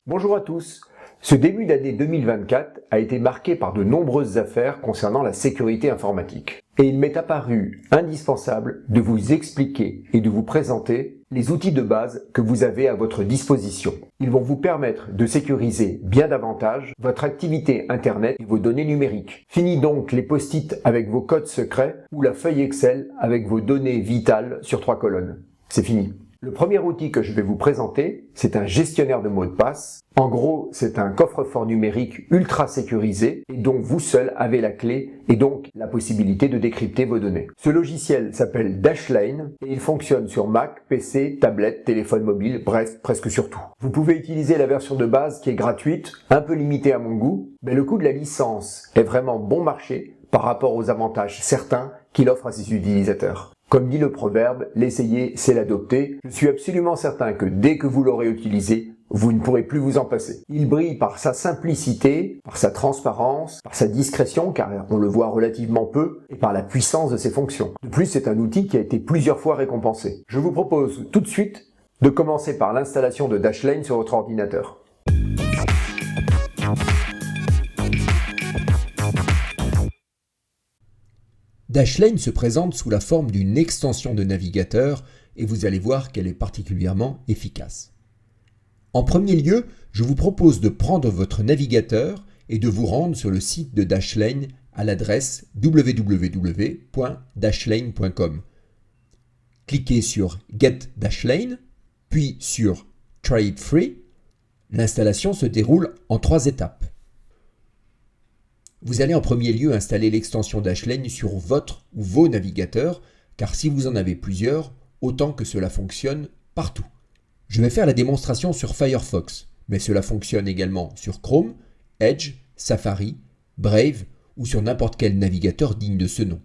Bonjour à tous. Ce début d'année 2024 a été marqué par de nombreuses affaires concernant la sécurité informatique. Et il m'est apparu indispensable de vous expliquer et de vous présenter les outils de base que vous avez à votre disposition. Ils vont vous permettre de sécuriser bien davantage votre activité Internet et vos données numériques. Fini donc les post-it avec vos codes secrets ou la feuille Excel avec vos données vitales sur 3 colonnes. C'est fini. Le premier outil que je vais vous présenter, c'est un gestionnaire de mots de passe. En gros, c'est un coffre-fort numérique ultra sécurisé et dont vous seul avez la clé et donc la possibilité de décrypter vos données. Ce logiciel s'appelle Dashlane et il fonctionne sur Mac, PC, tablette, téléphone mobile, bref, presque sur tout. Vous pouvez utiliser la version de base qui est gratuite, un peu limitée à mon goût, mais le coût de la licence est vraiment bon marché par rapport aux avantages certains qu'il offre à ses utilisateurs. Comme dit le proverbe, l'essayer, c'est l'adopter. Je suis absolument certain que dès que vous l'aurez utilisé, vous ne pourrez plus vous en passer. Il brille par sa simplicité, par sa transparence, par sa discrétion, car on le voit relativement peu, et par la puissance de ses fonctions. De plus, c'est un outil qui a été plusieurs fois récompensé. Je vous propose tout de suite de commencer par l'installation de Dashlane sur votre ordinateur. Dashlane se présente sous la forme d'une extension de navigateur et vous allez voir qu'elle est particulièrement efficace. En premier lieu, je vous propose de prendre votre navigateur et de vous rendre sur le site de Dashlane à l'adresse www.dashlane.com. Cliquez sur Get Dashlane, puis sur Try it free. L'installation se déroule en 3 étapes. Vous allez en premier lieu installer l'extension Dashlane sur votre ou vos navigateurs, car si vous en avez plusieurs, autant que cela fonctionne partout. Je vais faire la démonstration sur Firefox, mais cela fonctionne également sur Chrome, Edge, Safari, Brave ou sur n'importe quel navigateur digne de ce nom.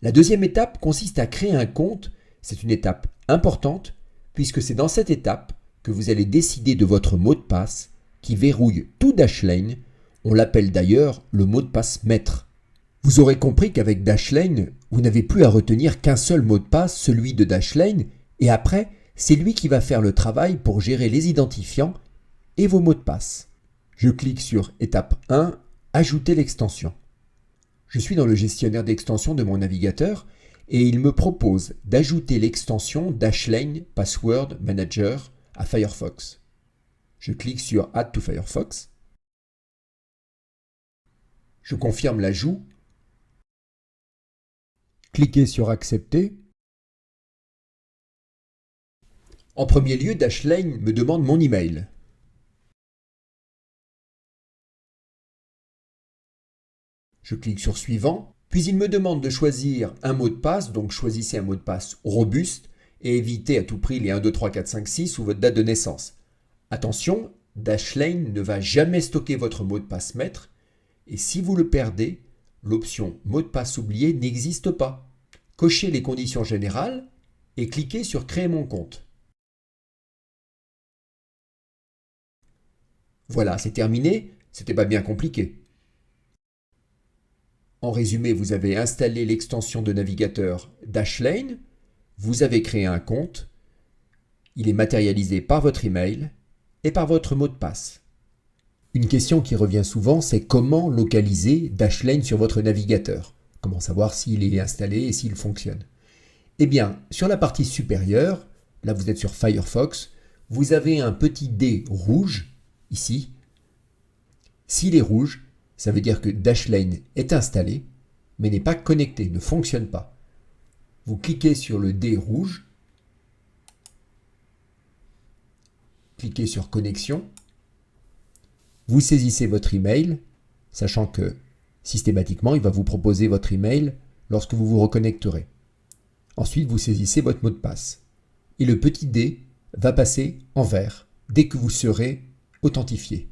La deuxième étape consiste à créer un compte. C'est une étape importante puisque c'est dans cette étape que vous allez décider de votre mot de passe qui verrouille tout Dashlane. On l'appelle d'ailleurs le mot de passe maître. Vous aurez compris qu'avec Dashlane, vous n'avez plus à retenir qu'un seul mot de passe, celui de Dashlane, et après, c'est lui qui va faire le travail pour gérer les identifiants et vos mots de passe. Je clique sur étape 1, ajouter l'extension. Je suis dans le gestionnaire d'extension de mon navigateur et il me propose d'ajouter l'extension Dashlane Password Manager à Firefox. Je clique sur Add to Firefox. Je confirme l'ajout. Cliquez sur Accepter. En premier lieu, Dashlane me demande mon email. Je clique sur Suivant, puis il me demande de choisir un mot de passe, donc choisissez un mot de passe robuste et évitez à tout prix les 1, 2, 3, 4, 5, 6 ou votre date de naissance. Attention, Dashlane ne va jamais stocker votre mot de passe maître. Et si vous le perdez, l'option mot de passe oublié n'existe pas. Cochez les conditions générales et cliquez sur Créer mon compte. Voilà, c'est terminé, c'était pas bien compliqué. En résumé, vous avez installé l'extension de navigateur Dashlane, vous avez créé un compte, il est matérialisé par votre email et par votre mot de passe. Une question qui revient souvent, c'est comment localiser Dashlane sur votre navigateur? Comment savoir s'il est installé et s'il fonctionne? Eh bien, sur la partie supérieure, là vous êtes sur Firefox, vous avez un petit dé rouge, ici. S'il est rouge, ça veut dire que Dashlane est installé, mais n'est pas connecté, ne fonctionne pas. Vous cliquez sur le dé rouge, cliquez sur Connexion. Vous saisissez votre email, sachant que systématiquement, il va vous proposer votre email lorsque vous vous reconnecterez. Ensuite, vous saisissez votre mot de passe. Et le petit dé va passer en vert dès que vous serez authentifié.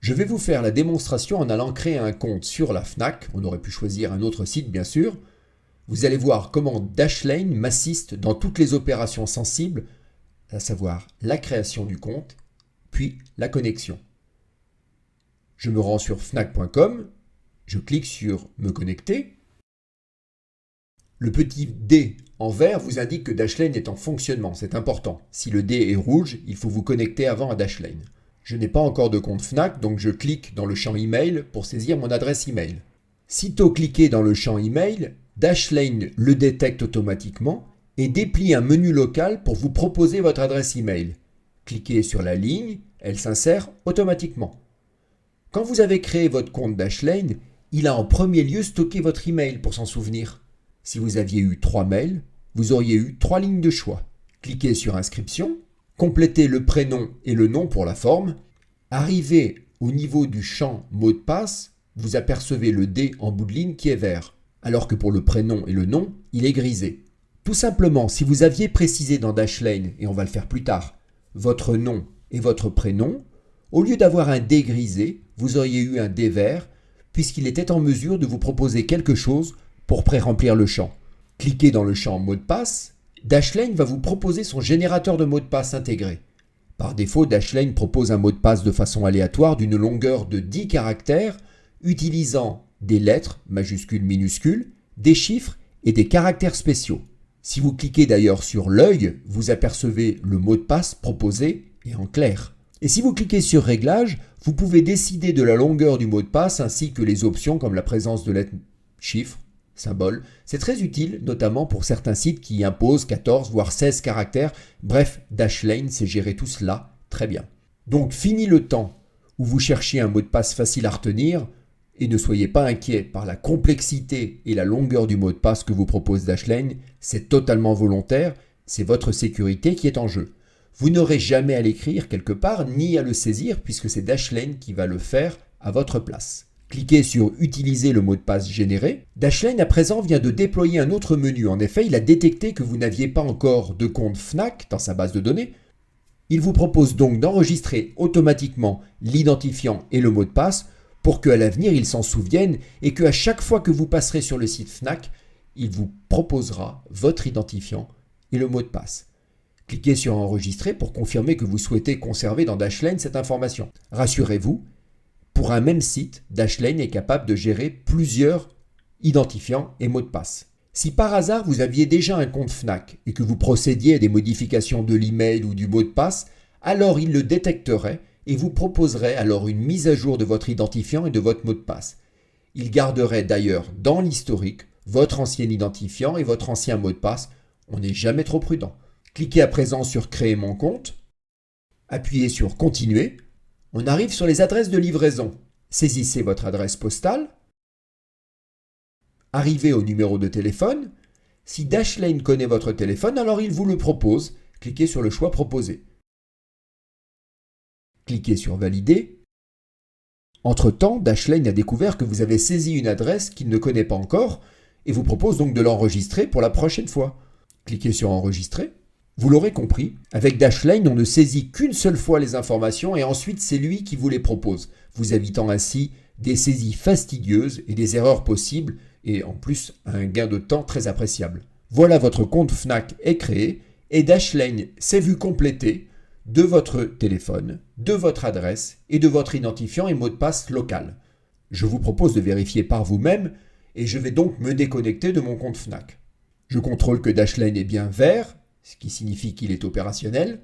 Je vais vous faire la démonstration en allant créer un compte sur la Fnac. On aurait pu choisir un autre site, bien sûr. Vous allez voir comment Dashlane m'assiste dans toutes les opérations sensibles, à savoir la création du compte, puis la connexion. Je me rends sur fnac.com, je clique sur Me connecter. Le petit D en vert vous indique que Dashlane est en fonctionnement, c'est important. Si le D est rouge, il faut vous connecter avant à Dashlane. Je n'ai pas encore de compte Fnac, donc je clique dans le champ email pour saisir mon adresse email. Sitôt cliqué dans le champ email, Dashlane le détecte automatiquement et déplie un menu local pour vous proposer votre adresse email. Cliquez sur la ligne, elle s'insère automatiquement. Quand vous avez créé votre compte Dashlane, il a en premier lieu stocké votre email pour s'en souvenir. Si vous aviez eu 3 mails, vous auriez eu 3 lignes de choix. Cliquez sur Inscription, complétez le prénom et le nom pour la forme. Arrivé au niveau du champ mot de passe, vous apercevez le D en bout de ligne qui est vert, alors que pour le prénom et le nom, il est grisé. Tout simplement, si vous aviez précisé dans Dashlane, et on va le faire plus tard, votre nom et votre prénom, au lieu d'avoir un D grisé, vous auriez eu un D vert, puisqu'il était en mesure de vous proposer quelque chose pour pré-remplir le champ. Cliquez dans le champ mot de passe, Dashlane va vous proposer son générateur de mots de passe intégré. Par défaut, Dashlane propose un mot de passe de façon aléatoire d'une longueur de 10 caractères, utilisant des lettres, majuscules, minuscules, des chiffres et des caractères spéciaux. Si vous cliquez d'ailleurs sur l'œil, vous apercevez le mot de passe proposé et en clair. Et si vous cliquez sur Réglages, vous pouvez décider de la longueur du mot de passe ainsi que les options comme la présence de lettres, chiffres, symboles. C'est très utile, notamment pour certains sites qui imposent 14 voire 16 caractères. Bref, Dashlane sait gérer tout cela très bien. Donc fini le temps où vous cherchiez un mot de passe facile à retenir et ne soyez pas inquiet par la complexité et la longueur du mot de passe que vous propose Dashlane. C'est totalement volontaire, c'est votre sécurité qui est en jeu. Vous n'aurez jamais à l'écrire quelque part ni à le saisir puisque c'est Dashlane qui va le faire à votre place. Cliquez sur « Utiliser le mot de passe généré ». Dashlane à présent vient de déployer un autre menu. En effet, il a détecté que vous n'aviez pas encore de compte Fnac dans sa base de données. Il vous propose donc d'enregistrer automatiquement l'identifiant et le mot de passe pour qu'à l'avenir, il s'en souvienne et qu'à chaque fois que vous passerez sur le site Fnac, il vous proposera votre identifiant et le mot de passe. Cliquez sur Enregistrer pour confirmer que vous souhaitez conserver dans Dashlane cette information. Rassurez-vous, pour un même site, Dashlane est capable de gérer plusieurs identifiants et mots de passe. Si par hasard vous aviez déjà un compte Fnac et que vous procédiez à des modifications de l'email ou du mot de passe, alors il le détecterait et vous proposerait alors une mise à jour de votre identifiant et de votre mot de passe. Il garderait d'ailleurs dans l'historique votre ancien identifiant et votre ancien mot de passe. On n'est jamais trop prudent. Cliquez à présent sur Créer mon compte. Appuyez sur Continuer. On arrive sur les adresses de livraison. Saisissez votre adresse postale. Arrivez au numéro de téléphone. Si Dashlane connaît votre téléphone, alors il vous le propose. Cliquez sur le choix proposé. Cliquez sur Valider. Entre-temps, Dashlane a découvert que vous avez saisi une adresse qu'il ne connaît pas encore et vous propose donc de l'enregistrer pour la prochaine fois. Cliquez sur Enregistrer. Vous l'aurez compris, avec Dashlane, on ne saisit qu'une seule fois les informations et ensuite c'est lui qui vous les propose, vous évitant ainsi des saisies fastidieuses et des erreurs possibles et en plus un gain de temps très appréciable. Voilà, votre compte Fnac est créé et Dashlane s'est vu compléter de votre téléphone, de votre adresse et de votre identifiant et mot de passe local. Je vous propose de vérifier par vous-même et je vais donc me déconnecter de mon compte Fnac. Je contrôle que Dashlane est bien vert, ce qui signifie qu'il est opérationnel.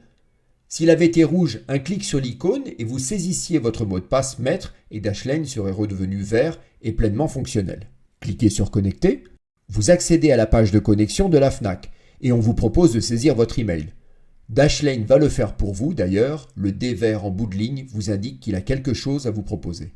S'il avait été rouge, un clic sur l'icône et vous saisissiez votre mot de passe maître et Dashlane serait redevenu vert et pleinement fonctionnel. Cliquez sur Connecter. Vous accédez à la page de connexion de la Fnac et on vous propose de saisir votre email. Dashlane va le faire pour vous d'ailleurs, le D vert en bout de ligne vous indique qu'il a quelque chose à vous proposer.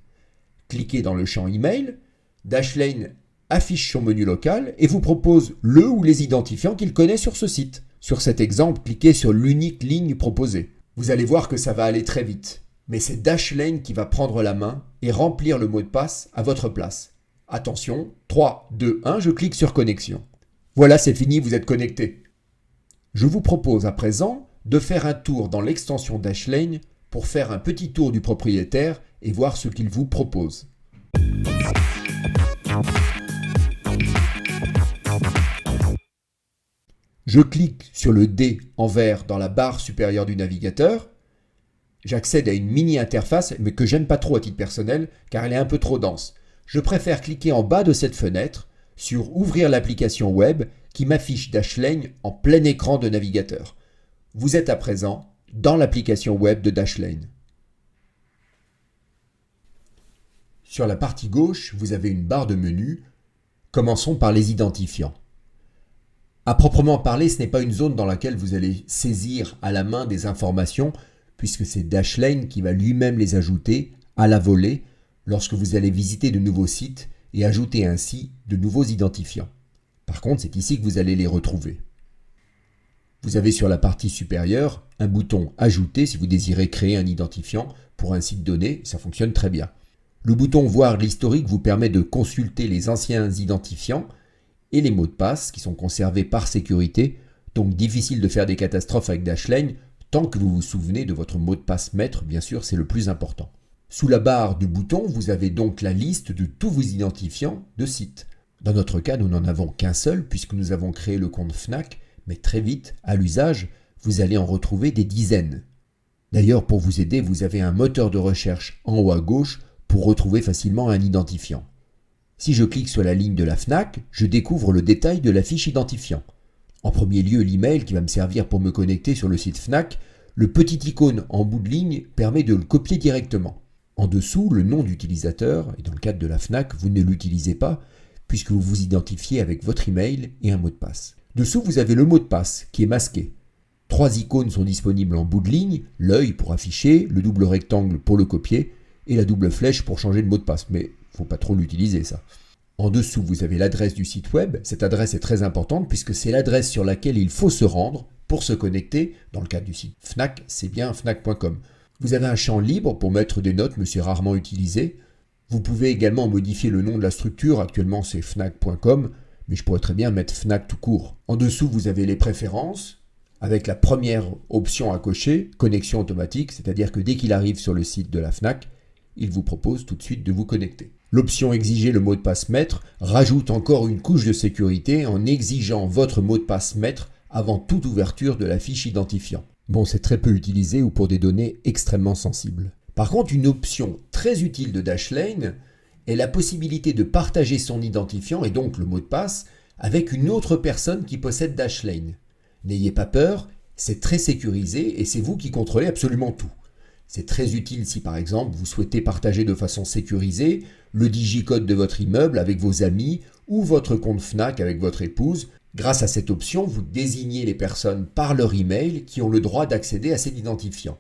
Cliquez dans le champ email, Dashlane affiche son menu local et vous propose le ou les identifiants qu'il connaît sur ce site. Sur cet exemple, cliquez sur l'unique ligne proposée. Vous allez voir que ça va aller très vite. Mais c'est Dashlane qui va prendre la main et remplir le mot de passe à votre place. Attention, 3, 2, 1, je clique sur Connexion. Voilà, c'est fini, vous êtes connecté. Je vous propose à présent de faire un tour dans l'extension Dashlane pour faire un petit tour du propriétaire et voir ce qu'il vous propose. Je clique sur le D en vert dans la barre supérieure du navigateur. J'accède à une mini-interface, mais que j'aime pas trop à titre personnel, car elle est un peu trop dense. Je préfère cliquer en bas de cette fenêtre sur Ouvrir l'application web qui m'affiche Dashlane en plein écran de navigateur. Vous êtes à présent dans l'application web de Dashlane. Sur la partie gauche, vous avez une barre de menu. Commençons par les identifiants. À proprement parler, ce n'est pas une zone dans laquelle vous allez saisir à la main des informations, puisque c'est Dashlane qui va lui-même les ajouter à la volée lorsque vous allez visiter de nouveaux sites et ajouter ainsi de nouveaux identifiants. Par contre, c'est ici que vous allez les retrouver. Vous avez sur la partie supérieure un bouton « Ajouter » si vous désirez créer un identifiant pour un site donné, ça fonctionne très bien. Le bouton « Voir l'historique » vous permet de consulter les anciens identifiants et les mots de passe qui sont conservés par sécurité, donc difficile de faire des catastrophes avec Dashlane tant que vous vous souvenez de votre mot de passe maître, bien sûr, c'est le plus important. Sous la barre du bouton, vous avez donc la liste de tous vos identifiants de sites. Dans notre cas, nous n'en avons qu'un seul puisque nous avons créé le compte Fnac, mais très vite, à l'usage, vous allez en retrouver des dizaines. D'ailleurs, pour vous aider, vous avez un moteur de recherche en haut à gauche pour retrouver facilement un identifiant. Si je clique sur la ligne de la Fnac, je découvre le détail de la fiche identifiant. En premier lieu, l'email qui va me servir pour me connecter sur le site Fnac, le petit icône en bout de ligne permet de le copier directement. En dessous, le nom d'utilisateur, et dans le cadre de la Fnac, vous ne l'utilisez pas, puisque vous vous identifiez avec votre email et un mot de passe. Dessous, vous avez le mot de passe, qui est masqué. 3 icônes sont disponibles en bout de ligne, l'œil pour afficher, le double rectangle pour le copier, et la double flèche pour changer de mot de passe, mais il ne faut pas trop l'utiliser ça. En dessous, vous avez l'adresse du site web. Cette adresse est très importante, puisque c'est l'adresse sur laquelle il faut se rendre pour se connecter. Dans le cadre du site Fnac, c'est bien fnac.com. Vous avez un champ libre pour mettre des notes, mais c'est rarement utilisé. Vous pouvez également modifier le nom de la structure. Actuellement, c'est fnac.com, mais je pourrais très bien mettre Fnac tout court. En dessous, vous avez les préférences, avec la première option à cocher, connexion automatique, c'est-à-dire que dès qu'il arrive sur le site de la Fnac, il vous propose tout de suite de vous connecter. L'option exiger le mot de passe maître rajoute encore une couche de sécurité en exigeant votre mot de passe maître avant toute ouverture de la fiche identifiant. Bon, c'est très peu utilisé ou pour des données extrêmement sensibles. Par contre, une option très utile de Dashlane est la possibilité de partager son identifiant et donc le mot de passe avec une autre personne qui possède Dashlane. N'ayez pas peur, c'est très sécurisé et c'est vous qui contrôlez absolument tout. C'est très utile si par exemple vous souhaitez partager de façon sécurisée le digicode de votre immeuble avec vos amis ou votre compte Fnac avec votre épouse. Grâce à cette option, vous désignez les personnes par leur email qui ont le droit d'accéder à cet identifiant.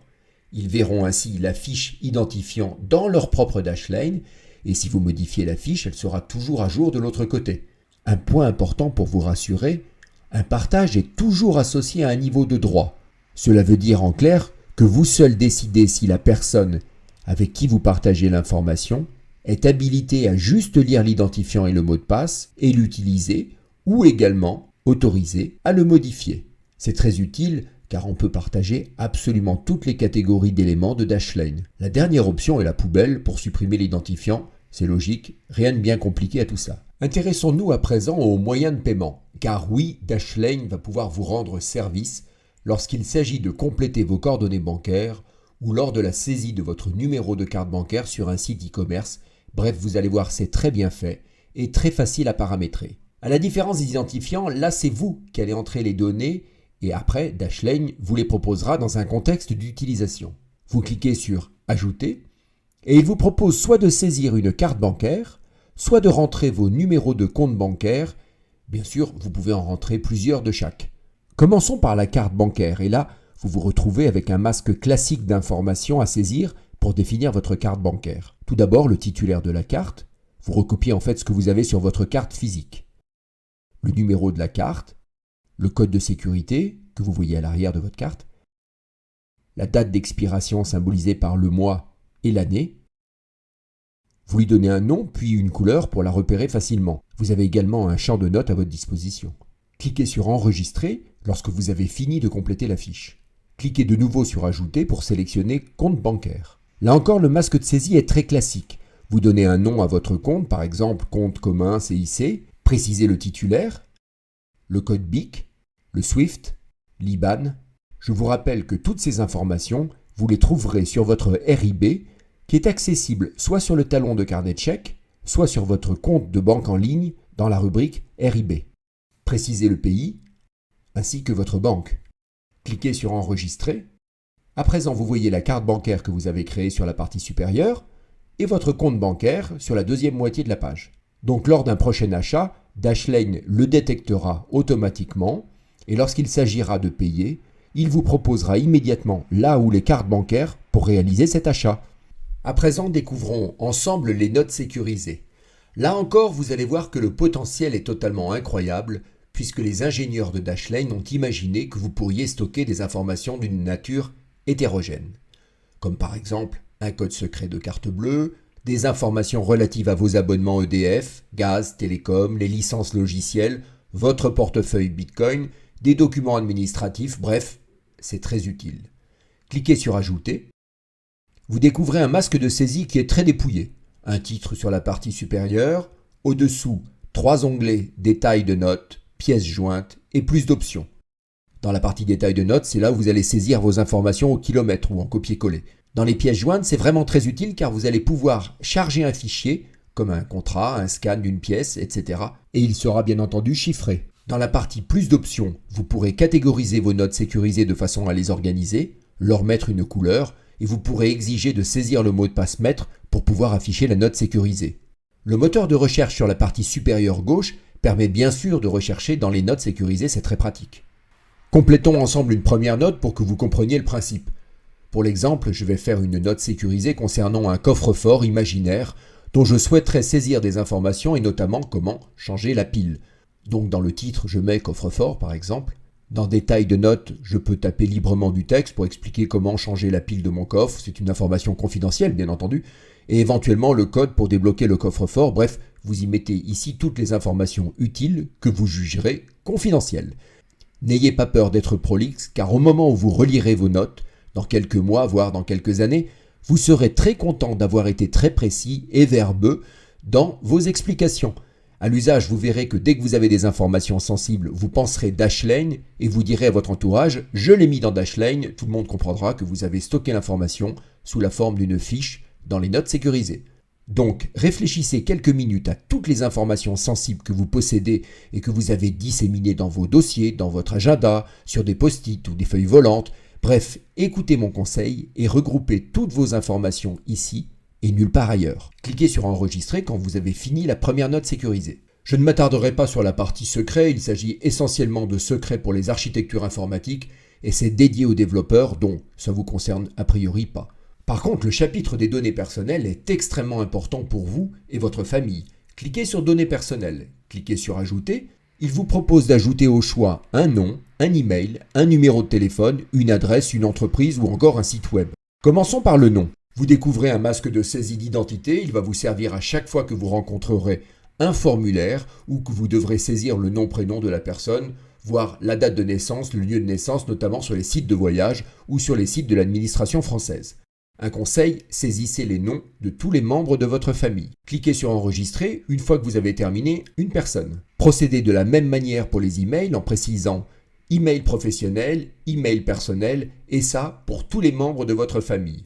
Ils verront ainsi la fiche identifiant dans leur propre Dashlane et si vous modifiez la fiche, elle sera toujours à jour de l'autre côté. Un point important pour vous rassurer, un partage est toujours associé à un niveau de droit. Cela veut dire en clair que vous seul décidez si la personne avec qui vous partagez l'information est habilitée à juste lire l'identifiant et le mot de passe et l'utiliser ou également autorisée à le modifier. C'est très utile car on peut partager absolument toutes les catégories d'éléments de Dashlane. La dernière option est la poubelle pour supprimer l'identifiant. C'est logique, rien de bien compliqué à tout ça. Intéressons-nous à présent aux moyens de paiement, car oui, Dashlane va pouvoir vous rendre service lorsqu'il s'agit de compléter vos coordonnées bancaires ou lors de la saisie de votre numéro de carte bancaire sur un site e-commerce. Bref, vous allez voir, c'est très bien fait et très facile à paramétrer. À la différence des identifiants, là c'est vous qui allez entrer les données et après, Dashlane vous les proposera dans un contexte d'utilisation. Vous cliquez sur « Ajouter » et il vous propose soit de saisir une carte bancaire, soit de rentrer vos numéros de compte bancaire. Bien sûr, vous pouvez en rentrer plusieurs de chaque. Commençons par la carte bancaire et là, vous vous retrouvez avec un masque classique d'informations à saisir pour définir votre carte bancaire. Tout d'abord, le titulaire de la carte. Vous recopiez en fait ce que vous avez sur votre carte physique. Le numéro de la carte, le code de sécurité que vous voyez à l'arrière de votre carte, la date d'expiration symbolisée par le mois et l'année. Vous lui donnez un nom puis une couleur pour la repérer facilement. Vous avez également un champ de notes à votre disposition. Cliquez sur Enregistrer lorsque vous avez fini de compléter la fiche. Cliquez de nouveau sur Ajouter pour sélectionner Compte bancaire. Là encore, le masque de saisie est très classique. Vous donnez un nom à votre compte, par exemple compte commun CIC, précisez le titulaire, le code BIC, le SWIFT, l'IBAN. Je vous rappelle que toutes ces informations, vous les trouverez sur votre RIB qui est accessible soit sur le talon de carnet de chèque, soit sur votre compte de banque en ligne dans la rubrique RIB. Précisez le pays ainsi que votre banque. Cliquez sur Enregistrer. À présent, vous voyez la carte bancaire que vous avez créée sur la partie supérieure et votre compte bancaire sur la deuxième moitié de la page. Donc lors d'un prochain achat, Dashlane le détectera automatiquement et lorsqu'il s'agira de payer, il vous proposera immédiatement là où les cartes bancaires pour réaliser cet achat. À présent, découvrons ensemble les notes sécurisées. Là encore, vous allez voir que le potentiel est totalement incroyable puisque les ingénieurs de Dashlane ont imaginé que vous pourriez stocker des informations d'une nature hétérogène, comme par exemple un code secret de carte bleue, des informations relatives à vos abonnements EDF, gaz, télécom, les licences logicielles, votre portefeuille Bitcoin, des documents administratifs, bref, c'est très utile. Cliquez sur Ajouter. Vous découvrez un masque de saisie qui est très dépouillé. Un titre sur la partie supérieure, au-dessous, 3 onglets détails de notes, pièces jointes et plus d'options. Dans la partie détails de notes, c'est là où vous allez saisir vos informations au kilomètre ou en copier-coller. Dans les pièces jointes, c'est vraiment très utile car vous allez pouvoir charger un fichier, comme un contrat, un scan d'une pièce, etc. Et il sera bien entendu chiffré. Dans la partie plus d'options, vous pourrez catégoriser vos notes sécurisées de façon à les organiser, leur mettre une couleur, et vous pourrez exiger de saisir le mot de passe maître pour pouvoir afficher la note sécurisée. Le moteur de recherche sur la partie supérieure gauche permet bien sûr de rechercher dans les notes sécurisées, c'est très pratique. Complétons ensemble une première note pour que vous compreniez le principe. Pour l'exemple, je vais faire une note sécurisée concernant un coffre-fort imaginaire dont je souhaiterais saisir des informations et notamment comment changer la pile. Donc dans le titre, je mets coffre-fort par exemple. Dans détail de notes, je peux taper librement du texte pour expliquer comment changer la pile de mon coffre. C'est une information confidentielle bien entendu. Et éventuellement le code pour débloquer le coffre-fort. Bref, vous y mettez ici toutes les informations utiles que vous jugerez confidentielles. N'ayez pas peur d'être prolixe car au moment où vous relirez vos notes, dans quelques mois, voire dans quelques années, vous serez très content d'avoir été très précis et verbeux dans vos explications. À l'usage, vous verrez que dès que vous avez des informations sensibles, vous penserez Dashlane et vous direz à votre entourage « Je l'ai mis dans Dashlane », tout le monde comprendra que vous avez stocké l'information sous la forme d'une fiche dans les notes sécurisées. Donc, réfléchissez quelques minutes à toutes les informations sensibles que vous possédez et que vous avez disséminées dans vos dossiers, dans votre agenda, sur des post-it ou des feuilles volantes. Bref, écoutez mon conseil et regroupez toutes vos informations ici et nulle part ailleurs. Cliquez sur Enregistrer quand vous avez fini la première note sécurisée. Je ne m'attarderai pas sur la partie secret, il s'agit essentiellement de secrets pour les architectures informatiques et c'est dédié aux développeurs dont ça vous concerne a priori pas. Par contre, le chapitre des données personnelles est extrêmement important pour vous et votre famille. Cliquez sur Données personnelles, cliquez sur Ajouter. Il vous propose d'ajouter au choix un nom, un email, un numéro de téléphone, une adresse, une entreprise ou encore un site web. Commençons par le nom. Vous découvrez un masque de saisie d'identité, il va vous servir à chaque fois que vous rencontrerez un formulaire ou que vous devrez saisir le nom-prénom de la personne, voire la date de naissance, le lieu de naissance, notamment sur les sites de voyage ou sur les sites de l'administration française. Un conseil, saisissez les noms de tous les membres de votre famille. Cliquez sur Enregistrer une fois que vous avez terminé une personne. Procédez de la même manière pour les emails en précisant email professionnel, email personnel et ça pour tous les membres de votre famille.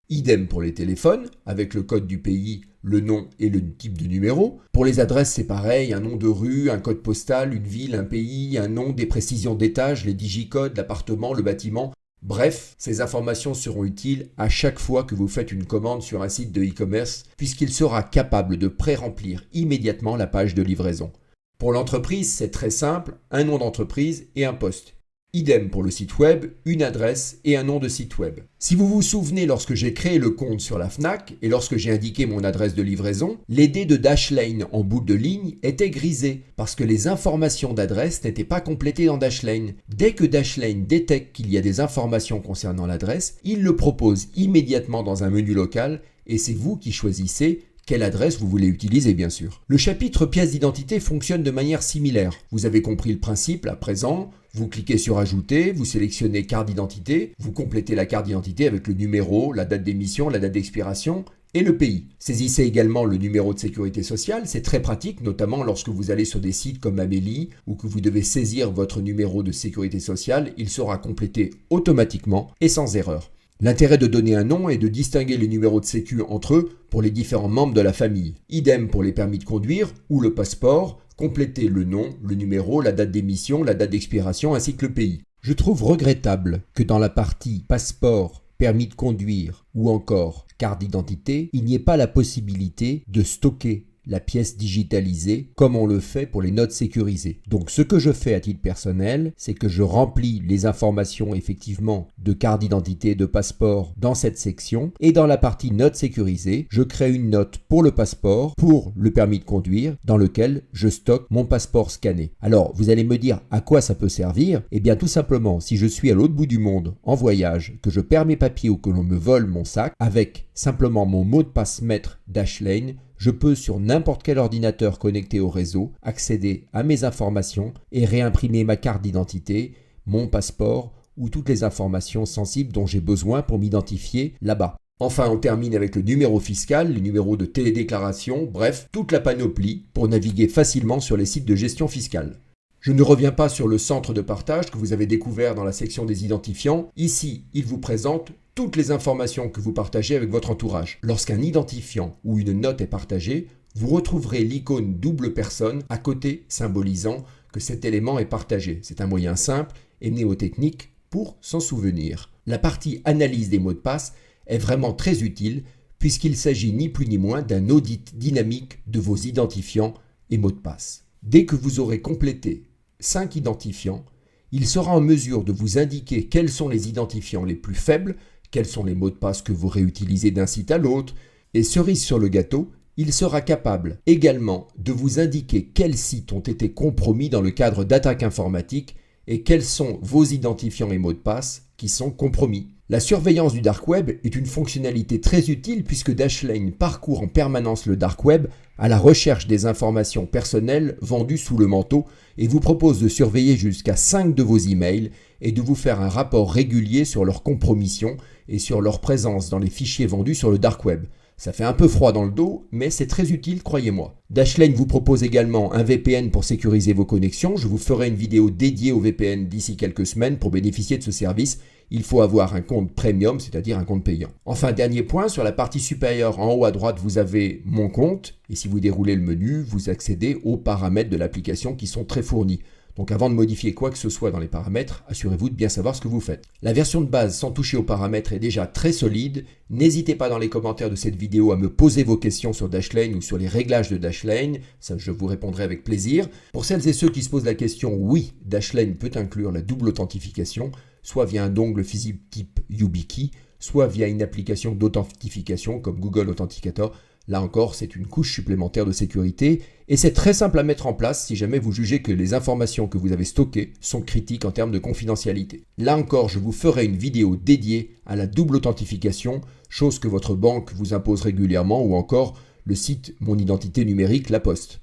Idem pour les téléphones, avec le code du pays, le nom et le type de numéro. Pour les adresses, c'est pareil, un nom de rue, un code postal, une ville, un pays, un nom, des précisions d'étage, les digicodes, l'appartement, le bâtiment. Bref, ces informations seront utiles à chaque fois que vous faites une commande sur un site de e-commerce, puisqu'il sera capable de pré-remplir immédiatement la page de livraison. Pour l'entreprise, c'est très simple, un nom d'entreprise et un poste. Idem pour le site web, une adresse et un nom de site web. Si vous vous souvenez lorsque j'ai créé le compte sur la Fnac et lorsque j'ai indiqué mon adresse de livraison, les dés de Dashlane en bout de ligne étaient grisés parce que les informations d'adresse n'étaient pas complétées dans Dashlane. Dès que Dashlane détecte qu'il y a des informations concernant l'adresse, il le propose immédiatement dans un menu local et c'est vous qui choisissez quelle adresse vous voulez utiliser bien sûr. Le chapitre pièces d'identité fonctionne de manière similaire. Vous avez compris le principe à présent, vous cliquez sur Ajouter, vous sélectionnez carte d'identité, vous complétez la carte d'identité avec le numéro, la date d'émission, la date d'expiration et le pays. Saisissez également le numéro de sécurité sociale, c'est très pratique notamment lorsque vous allez sur des sites comme Amélie ou que vous devez saisir votre numéro de sécurité sociale, il sera complété automatiquement et sans erreur. L'intérêt de donner un nom est de distinguer les numéros de sécu entre eux pour les différents membres de la famille. Idem pour les permis de conduire ou le passeport, complétez le nom, le numéro, la date d'émission, la date d'expiration ainsi que le pays. Je trouve regrettable que dans la partie passeport, permis de conduire ou encore carte d'identité, il n'y ait pas la possibilité de stocker la pièce digitalisée comme on le fait pour les notes sécurisées. Donc ce que je fais à titre personnel, c'est que je remplis les informations effectivement de carte d'identité, de passeport dans cette section et dans la partie notes sécurisées, je crée une note pour le passeport, pour le permis de conduire dans lequel je stocke mon passeport scanné. Alors vous allez me dire à quoi ça peut servir? Eh bien tout simplement si je suis à l'autre bout du monde en voyage, que je perds mes papiers ou que l'on me vole mon sac, avec simplement mon mot de passe maître Dashlane, je peux sur n'importe quel ordinateur connecté au réseau accéder à mes informations et réimprimer ma carte d'identité, mon passeport ou toutes les informations sensibles dont j'ai besoin pour m'identifier là-bas. Enfin, on termine avec le numéro fiscal, le numéro de télédéclaration, bref, toute la panoplie pour naviguer facilement sur les sites de gestion fiscale. Je ne reviens pas sur le centre de partage que vous avez découvert dans la section des identifiants. Ici, il vous présente toutes les informations que vous partagez avec votre entourage. Lorsqu'un identifiant ou une note est partagée, vous retrouverez l'icône double personne à côté symbolisant que cet élément est partagé. C'est un moyen simple et mnémotechnique pour s'en souvenir. La partie analyse des mots de passe est vraiment très utile puisqu'il s'agit ni plus ni moins d'un audit dynamique de vos identifiants et mots de passe. Dès que vous aurez complété 5 identifiants, il sera en mesure de vous indiquer quels sont les identifiants les plus faibles, quels sont les mots de passe que vous réutilisez d'un site à l'autre, et cerise sur le gâteau, il sera capable également de vous indiquer quels sites ont été compromis dans le cadre d'attaques informatiques et quels sont vos identifiants et mots de passe qui sont compromis. La surveillance du dark web est une fonctionnalité très utile puisque Dashlane parcourt en permanence le dark web à la recherche des informations personnelles vendues sous le manteau et vous propose de surveiller jusqu'à 5 de vos emails et de vous faire un rapport régulier sur leur compromission et sur leur présence dans les fichiers vendus sur le dark web. Ça fait un peu froid dans le dos, mais c'est très utile, croyez-moi. Dashlane vous propose également un VPN pour sécuriser vos connexions. Je vous ferai une vidéo dédiée au VPN d'ici quelques semaines pour bénéficier de ce service. Il faut avoir un compte premium, c'est-à-dire un compte payant. Enfin, dernier point, sur la partie supérieure en haut à droite, vous avez mon compte. Et si vous déroulez le menu, vous accédez aux paramètres de l'application qui sont très fournis. Donc avant de modifier quoi que ce soit dans les paramètres, assurez-vous de bien savoir ce que vous faites. La version de base sans toucher aux paramètres est déjà très solide. N'hésitez pas dans les commentaires de cette vidéo à me poser vos questions sur Dashlane ou sur les réglages de Dashlane. Ça, je vous répondrai avec plaisir. Pour celles et ceux qui se posent la question, oui, Dashlane peut inclure la double authentification, soit via un dongle physique type YubiKey, soit via une application d'authentification comme Google Authenticator. Là encore, c'est une couche supplémentaire de sécurité et c'est très simple à mettre en place si jamais vous jugez que les informations que vous avez stockées sont critiques en termes de confidentialité. Là encore, je vous ferai une vidéo dédiée à la double authentification, chose que votre banque vous impose régulièrement ou encore le site Mon Identité Numérique, La Poste.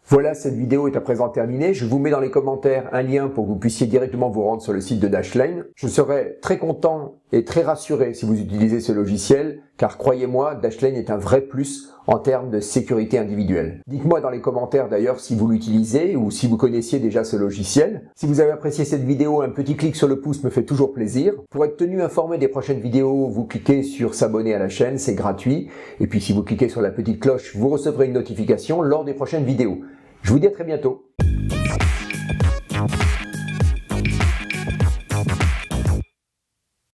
Voilà, cette vidéo est à présent terminée. Je vous mets dans les commentaires un lien pour que vous puissiez directement vous rendre sur le site de Dashlane. Je serai très content et très rassuré si vous utilisez ce logiciel, car croyez-moi, Dashlane est un vrai plus en termes de sécurité individuelle. Dites-moi dans les commentaires d'ailleurs si vous l'utilisez ou si vous connaissiez déjà ce logiciel. Si vous avez apprécié cette vidéo, un petit clic sur le pouce me fait toujours plaisir. Pour être tenu informé des prochaines vidéos, vous cliquez sur s'abonner à la chaîne, c'est gratuit. Et puis si vous cliquez sur la petite cloche, vous recevrez une notification lors des prochaines vidéos. Je vous dis à très bientôt.